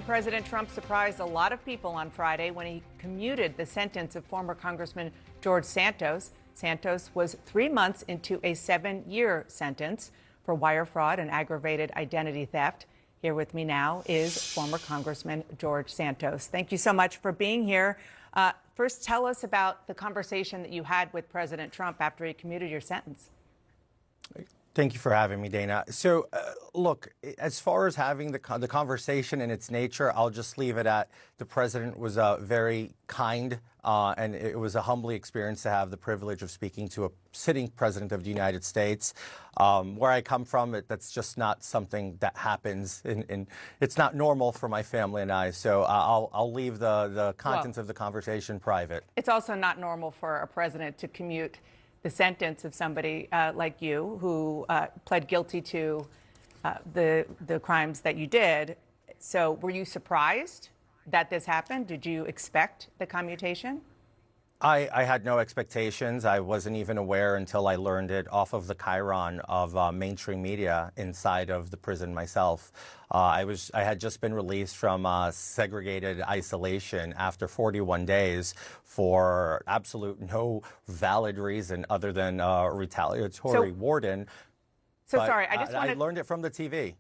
President Trump surprised a lot of people on Friday when he commuted the sentence of former Congressman George Santos. Santos was 3 months into a 7-year sentence for wire fraud and aggravated identity theft. Here with me now is former Congressman George Santos. Thank you so much for being here. First, tell us about the conversation that you had with President Trump after he commuted your sentence. Thank you for having me, Dana. So, look, as far as having the conversation and its nature, I'll just leave it at the president was very kind, and it was a humbling experience to have the privilege of speaking to a sitting president of the United States. Where I come from, that's just not something that happens, and it's not normal for my family and I. So I'll leave the contents of the conversation private. It's also not normal for a president to commute the sentence of somebody like you who pled guilty to the crimes that you did. So were you surprised that this happened? Did you expect the commutation? I had no expectations. I wasn't even aware until I learned it off of the chyron of mainstream media inside of the prison myself. I had just been released from segregated isolation after 41 days for absolute no valid reason other than retaliatory warden. So sorry, I learned it from the TV.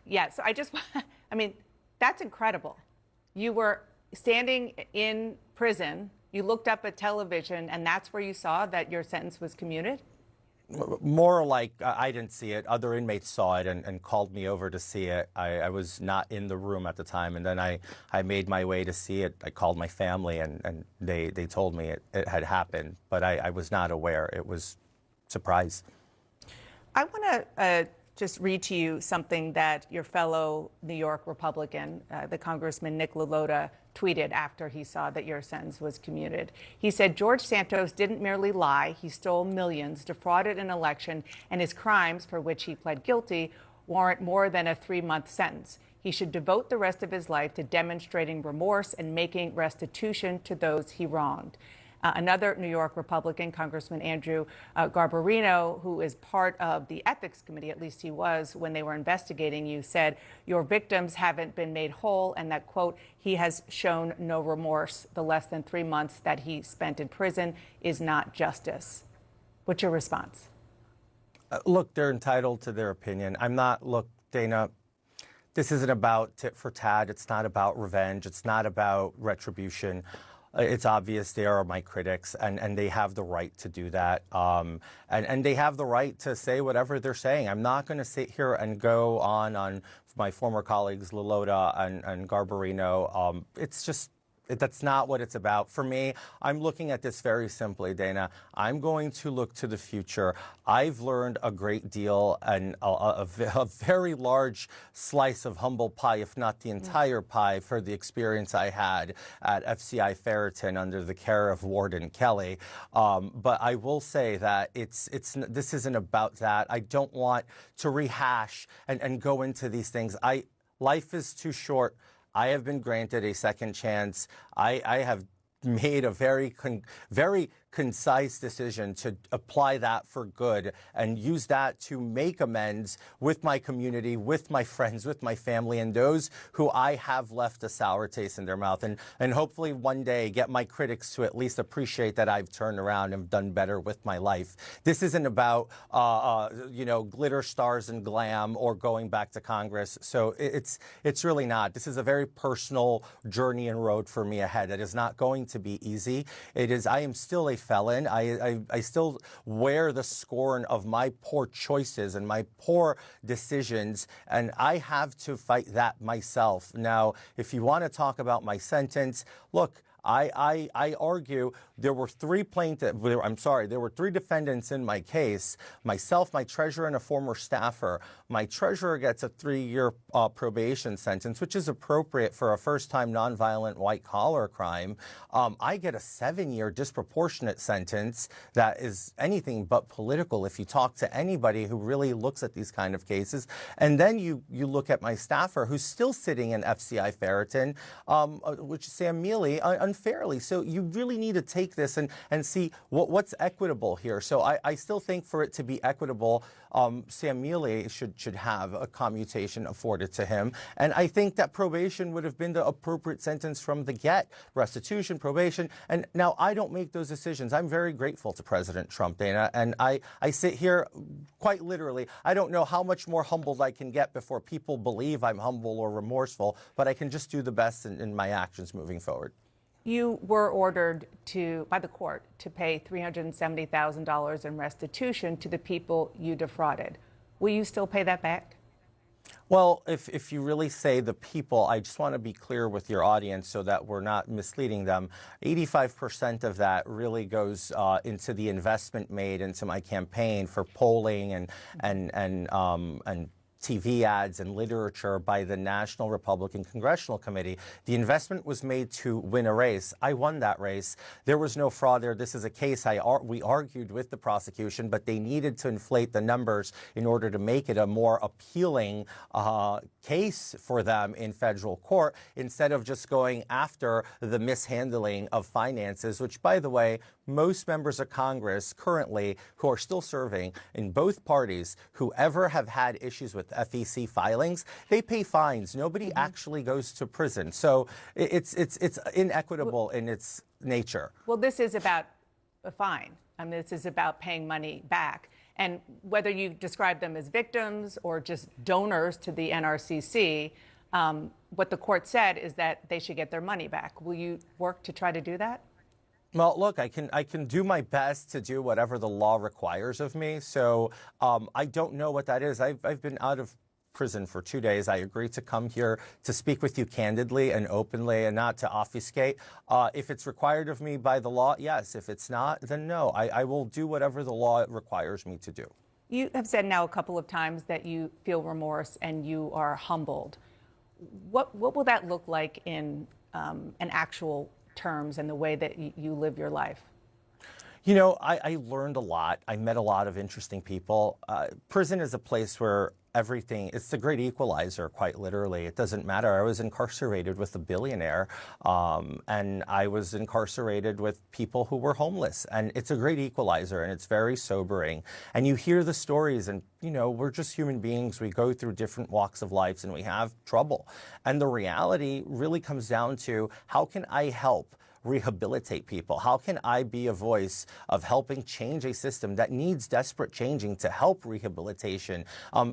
Yeah, so I mean, that's incredible. You were standing in prison. You looked up at television, and that's where you saw that your sentence was commuted? More like I didn't see it. Other inmates saw it and called me over to see it. I was not in the room at the time, and then I made my way to see it. I called my family, and they told me it had happened, but I was not aware. It was a surprise. I want to just read to you something that your fellow New York Republican, the Congressman Nick Lalotta, tweeted after he saw that your sentence was commuted. He said, George Santos didn't merely lie, he stole millions, defrauded an election, and his crimes, for which he pled guilty, warrant more than a 3-month sentence. He should devote the rest of his life to demonstrating remorse and making restitution to those he wronged. Another New York Republican, Congressman Andrew Garbarino, who is part of the ethics committee, at least he was when they were investigating you, said your victims haven't been made whole and that, quote, he has shown no remorse. The less than 3 months that he spent in prison is not justice. What's your response? Look, they're entitled to their opinion. Look, Dana, this isn't about tit for tat. It's not about revenge. It's not about retribution. It's obvious they are my critics, and they have the right to do that. And they have the right to say whatever they're saying. I'm not going to sit here and go on my former colleagues, Lalotta and Garbarino. It's just, that's not what it's about. For me, I'm looking at this very simply, Dana. I'm going to look to the future. I've learned a great deal and a very large slice of humble pie, if not the entire pie, for the experience I had at FCI Ferreton under the care of Warden Kelly. But I will say that this isn't about that. I don't want to rehash and go into these things. Life is too short. I have been granted a second chance. I have made a very concise decision to apply that for good and use that to make amends with my community, with my friends, with my family, and those who I have left a sour taste in their mouth. And hopefully one day get my critics to at least appreciate that I've turned around and done better with my life. This isn't about, glitter, stars, and glam or going back to Congress. So it's really not. This is a very personal journey and road for me ahead. It is not going to be easy. I am still a felon. I still wear the scorn of my poor choices and my poor decisions, and I have to fight that myself. Now, if you want to talk about my sentence, look, I argue there were three defendants in my case, myself, my treasurer, and a former staffer. My treasurer gets a 3-year probation sentence, which is appropriate for a first-time nonviolent white-collar crime. I get a 7-year disproportionate sentence that is anything but political if you talk to anybody who really looks at these kind of cases. And then you look at my staffer, who's still sitting in FCI Ferreton, which is Sam Mealy. unfairly. So you really need to take this and see what's equitable here. So I still think for it to be equitable, Sam Mealy should have a commutation afforded to him. And I think that probation would have been the appropriate sentence from the get. Restitution, probation. And now I don't make those decisions. I'm very grateful to President Trump, Dana. And I sit here quite literally. I don't know how much more humbled I can get before people believe I'm humble or remorseful, but I can just do the best in my actions moving forward. You were ordered by the court to pay $370,000 in restitution to the people you defrauded. Will you still pay that back? Well, if you really say the people, I just want to be clear with your audience so that we're not misleading them. 85% of that really goes into the investment made into my campaign for polling and TV ads and literature by the National Republican Congressional Committee. The investment was made to win a race. I won that race. There was no fraud there. This is a case we argued with the prosecution, but they needed to inflate the numbers in order to make it a more appealing case for them in federal court, instead of just going after the mishandling of finances, which, by the way, most members of Congress currently who are still serving in both parties who ever have had issues with FEC filings, they pay fines. Nobody actually goes to prison. So it's inequitable in its nature. Well, this is about a fine. I mean, this is about paying money back. And whether you describe them as victims or just donors to the NRCC, what the court said is that they should get their money back. Will you work to try to do that? Well, look, I can do my best to do whatever the law requires of me. So I don't know what that is. I've been out of prison for 2 days. I agreed to come here to speak with you candidly and openly and not to obfuscate. If it's required of me by the law, yes. If it's not, then no. I will do whatever the law requires me to do. You have said now a couple of times that you feel remorse and you are humbled. What will that look like in an actual terms and the way that you live your life? You know, I learned a lot. I met a lot of interesting people. Prison is a place where it's the great equalizer, quite literally. It doesn't matter. I was incarcerated with a billionaire, and I was incarcerated with people who were homeless. And it's a great equalizer, and it's very sobering. And you hear the stories, and, you know, we're just human beings. We go through different walks of life, and we have trouble. And the reality really comes down to, how can I help rehabilitate people? How can I be a voice of helping change a system that needs desperate changing to help rehabilitation?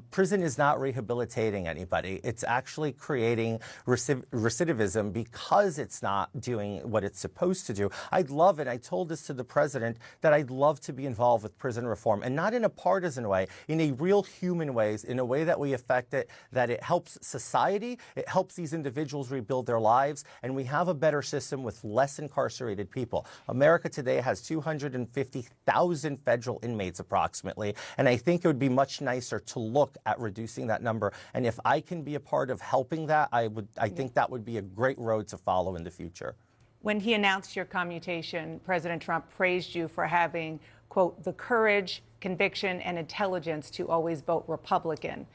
Prison is not rehabilitating anybody. It's actually creating recidivism because it's not doing what it's supposed to do. I'd love it. I told this to the president that I'd love to be involved with prison reform, and not in a partisan way, in a real human way, in a way that we affect it, that it helps society, it helps these individuals rebuild their lives, and we have a better system with less incarcerated people. America today has 250,000 federal inmates approximately, and I think it would be much nicer to look at reducing that number. And if I can be a part of helping that, I think that would be a great road to follow in the future. When he announced your commutation, President Trump praised you for having, quote, the courage, conviction, and intelligence to always vote Republican.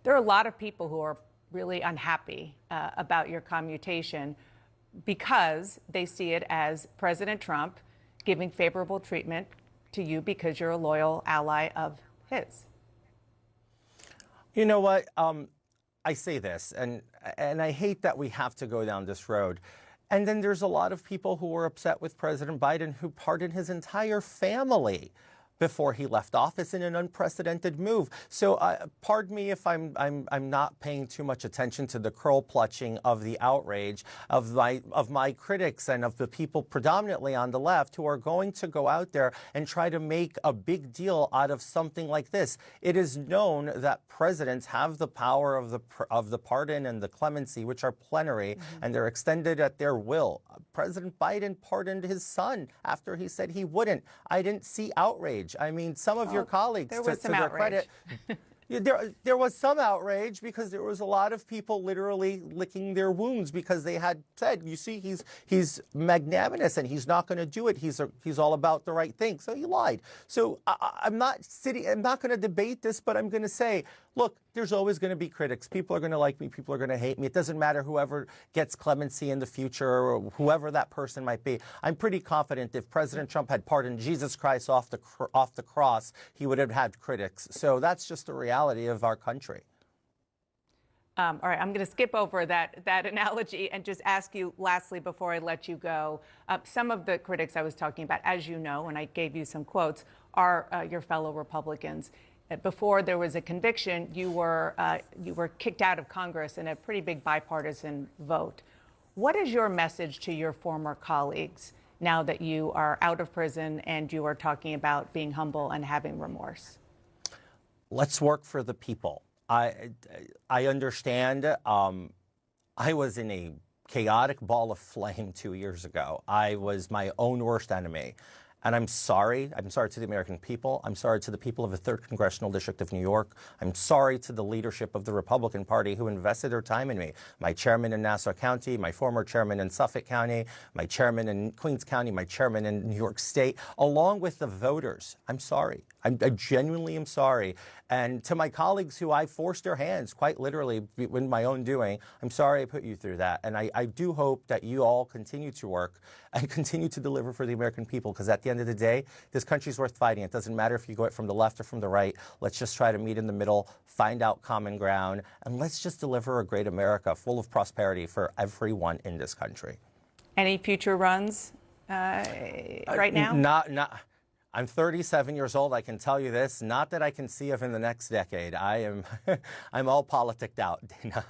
There are a lot of people who are really unhappy about your commutation, because they see it as President Trump giving favorable treatment to you because you're a loyal ally of his. You know what? I say this, and I hate that we have to go down this road. And then there's a lot of people who were upset with President Biden who pardoned his entire family before he left office in an unprecedented move. So pardon me if I'm not paying too much attention to the curl clutching of the outrage of my critics and of the people predominantly on the left who are going to go out there and try to make a big deal out of something like this. It is known that presidents have the power of the pardon and the clemency, which are plenary, and they're extended at their will. President Biden pardoned his son after he said he wouldn't. I didn't see outrage. I mean, some of your colleagues, to their credit, there was some outrage because there was a lot of people literally licking their wounds because they had said, you see, he's magnanimous and he's not going to do it. He's all about the right thing. So he lied. So I'm not going to debate this, but I'm going to say, look, there's always going to be critics. People are going to like me. People are going to hate me. It doesn't matter whoever gets clemency in the future or whoever that person might be. I'm pretty confident if President Trump had pardoned Jesus Christ off the cross, he would have had critics. So that's just the reality of our country. All right, I'm going to skip over that analogy and just ask you lastly before I let you go. Some of the critics I was talking about, as you know, and I gave you some quotes, are your fellow Republicans. Before there was a conviction, you were kicked out of Congress in a pretty big bipartisan vote. What is your message to your former colleagues now that you are out of prison and you are talking about being humble and having remorse? Let's work for the people. I understand. I was in a chaotic ball of flame 2 years ago. I was my own worst enemy. And I'm sorry. I'm sorry to the American people. I'm sorry to the people of the 3rd Congressional District of New York. I'm sorry to the leadership of the Republican Party who invested their time in me. My chairman in Nassau County, my former chairman in Suffolk County, my chairman in Queens County, my chairman in New York State, along with the voters. I'm sorry. I genuinely am sorry. And to my colleagues who I forced their hands, quite literally, in my own doing, I'm sorry I put you through that. And I do hope that you all continue to work and continue to deliver for the American people, because at the end of the day, this country's worth fighting. It doesn't matter if you go it from the left or from the right. Let's just try to meet in the middle, find out common ground, and let's just deliver a great America full of prosperity for everyone in this country. Any future runs right now? Not. I'm 37 years old. I can tell you this. Not that I can see of in the next decade. I'm all politicked out, Dana.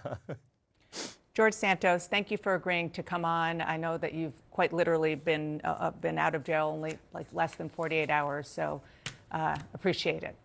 George Santos, thank you for agreeing to come on. I know that you've quite literally been out of jail only like less than 48 hours, so appreciate it.